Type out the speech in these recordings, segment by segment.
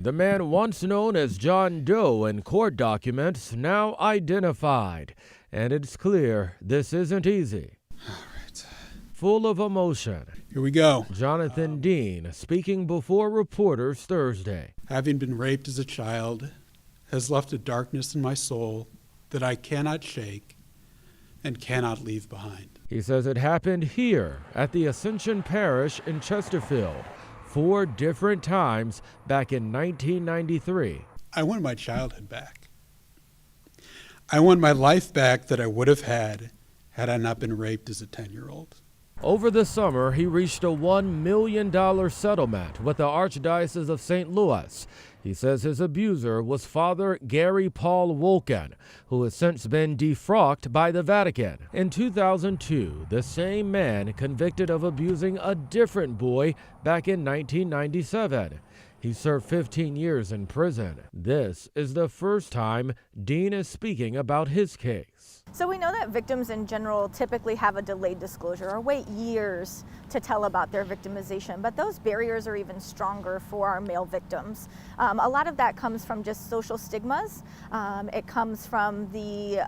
The man once known as John Doe in court documents now identified. And it's clear this isn't easy. All right. Full of emotion. Here we go. Jonathan Dean speaking before reporters Thursday. Having been raped as a child has left a darkness in my soul that I cannot shake and cannot leave behind. He says it happened here at the Ascension Parish in Chesterfield 4 different times back in 1993. I want my childhood back. I want my life back that I would have had I not been raped as a 10-year-old. Over the summer, he reached a $1 million settlement with the Archdiocese of St. Louis. He says his abuser was Father Gary Paul Wolken, who has since been defrocked by the Vatican. In 2002, the same man convicted of abusing a different boy back in 1997. He served 15 years in prison. This is the first time Dean is speaking about his case. So we know that victims in general typically have a delayed disclosure or wait years to tell about their victimization, but those barriers are even stronger for our male victims. A lot of that comes from just social stigmas. It comes from the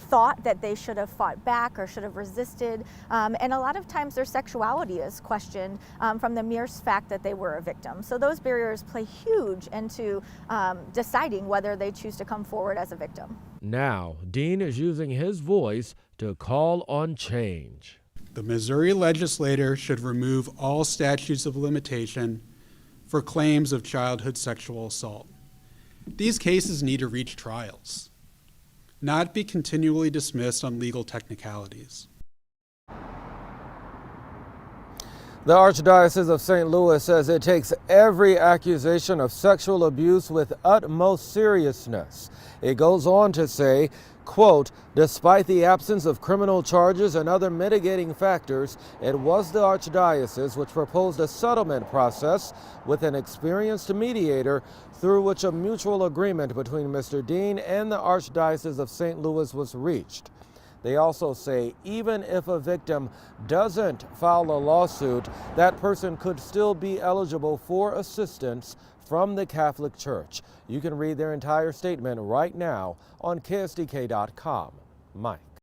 thought that they should have fought back or should have resisted, and a lot of times their sexuality is questioned from the mere fact that they were a victim. So those barriers play huge into deciding whether they choose to come forward as a victim. Now, Dean is using his voice to call on change. The Missouri legislature should remove all statutes of limitation for claims of childhood sexual assault. These cases need to reach trials, not be continually dismissed on legal technicalities. The Archdiocese of St. Louis says it takes every accusation of sexual abuse with utmost seriousness. It goes on to say, quote, despite the absence of criminal charges and other mitigating factors, it was the Archdiocese which proposed a settlement process with an experienced mediator through which a mutual agreement between Mr. Dean and the Archdiocese of St. Louis was reached. They also say even if a victim doesn't file a lawsuit, that person could still be eligible for assistance from the Catholic Church. You can read their entire statement right now on KSDK.com. Mike.